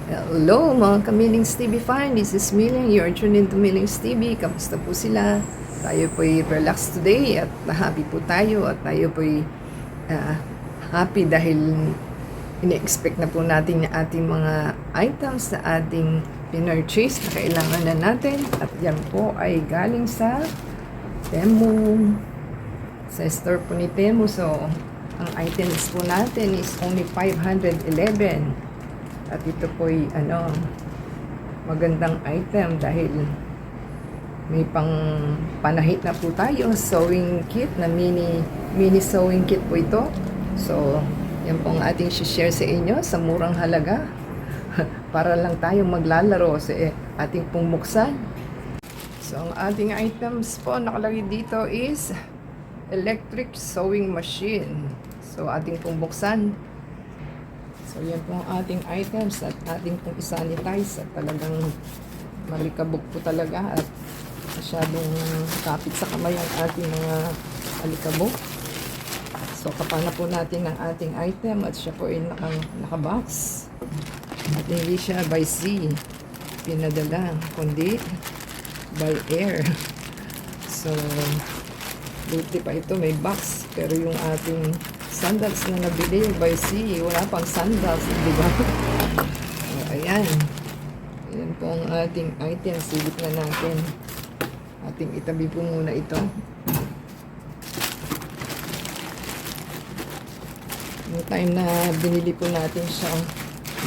Hello mga ka-Millings TV fan, this is Milling, you're tuned into Millings TV. Kamusta po sila? Tayo po'y relax today at happy po tayo at tayo po'y happy dahil ine-expect na po natin yung ating mga items na ating pinurchase na kailangan na natin at yan po ay galing sa Temu, sa store po ni Temu. So ang items po natin is only 511. At ito po'y magandang item dahil may pang panahit na po tayo, sewing kit na mini sewing kit po ito. So yan po ang ating share sa inyo sa murang halaga para lang tayo maglalaro sa ating pong buksan. So ang ating items po nakalagay dito is electric sewing machine. So ating pong buksan. So yan po ang ating items at ating pong isanitize at talagang malikabok po talaga at masyadong kapit sa kamay ang ating mga alikabok. So kapana po natin ang ating item at siya po ay nakabox at hindi siya by sea pinadala kundi by air. So buti pa ito may box pero yung ating sandals na nabili by sea, wala pang sandals, di ba? So, ayan. Ayan po ang ating item. Silip na natin. Ating itabi po muna ito. Yung time na binili po natin siya,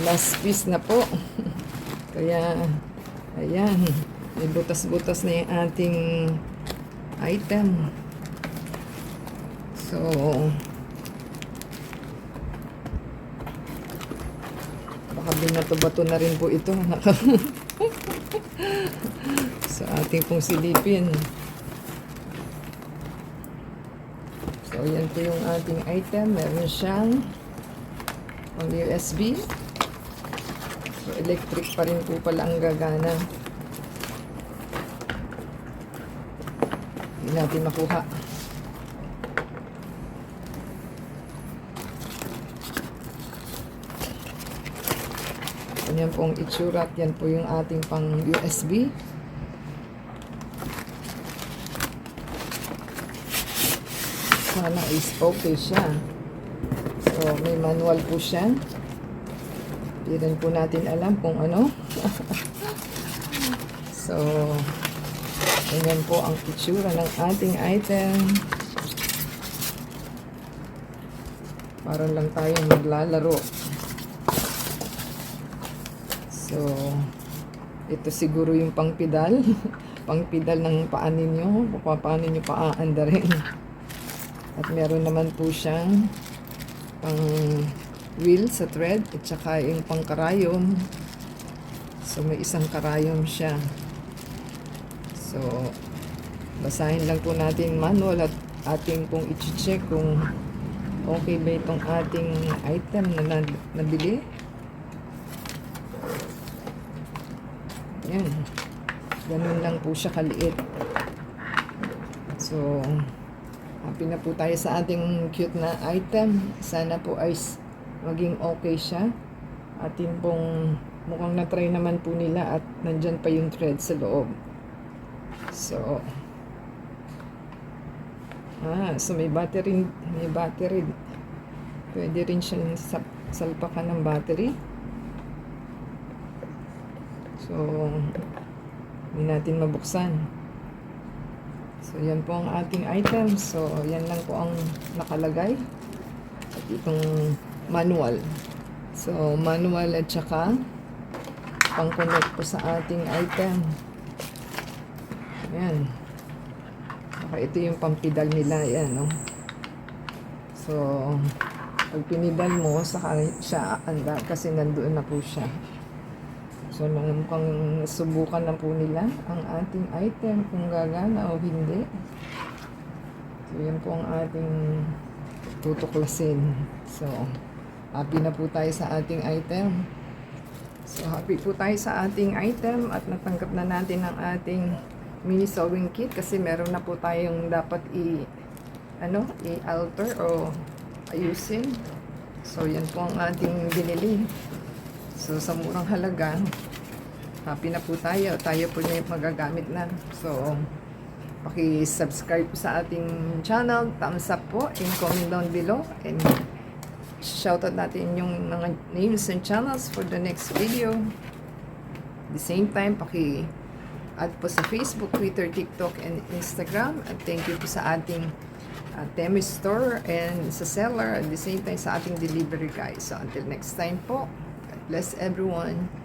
last piece na po. Kaya, ayan. May butas-butas na yung ating item. So, baka binato-bato na rin po ito sa ating pong silipin. So yan po yung ating item. Meron siyang pang USB. So electric pa rin po pala ang gagana. Hindi natin makuha. Yan po ang itsura at yan po yung ating pang USB. Sana is okay siya. So may manual po siya. Hindi rin po natin alam kung ano. So yan po ang itsura ng ating item. Para lang tayong maglalaro. So, ito siguro yung pangpedal. Pangpedal ng paa ninyo. Paano nyo paaandarin. At meron naman po siyang pang wheel sa thread. At saka yung pang karayom. So, may isang karayom siya. So, basahin lang po natin manual at ating pong i-check kung okay ba itong ating item na nabili. Yan. Ganun lang po siya kaliit. So, happy na po tayo sa ating cute na item. Sana po ay maging okay siya. Atin pong mukhang na-try naman po nila at nandyan pa yung thread sa loob. So, so may battery. May battery. Pwede rin siyang salpakan ng battery. So, hindi natin mabuksan. So, yan po ang ating item. So, yan lang po ang nakalagay. At itong manual. So, manual at saka pang-connect po sa ating item. Yan. Saka ito yung pampidal nila. Yan, no? So, pag pinidal mo, saka siya aandar kasi nandoon na po siya. So, mukhang subukan na po nila ang ating item kung gagana o hindi. So, yan po ang ating tutuklasin. So, happy na po tayo sa ating item. So, happy po tayo sa ating item at natanggap na natin ang ating mini sewing kit kasi meron na po tayong dapat i-alter o ayusin. So, yan po ang ating binili. So, sa murang halaga, happy na po tayo. Tayo po na yung magagamit na. So, paki-subscribe po sa ating channel. Thumbs up po and comment down below. And shoutout natin yung mga names and channels for the next video. At the same time, paki-add po sa Facebook, Twitter, TikTok, and Instagram. At thank you po sa ating Temu store and sa seller. At the same time, sa ating delivery guys. So, until next time po, God bless everyone.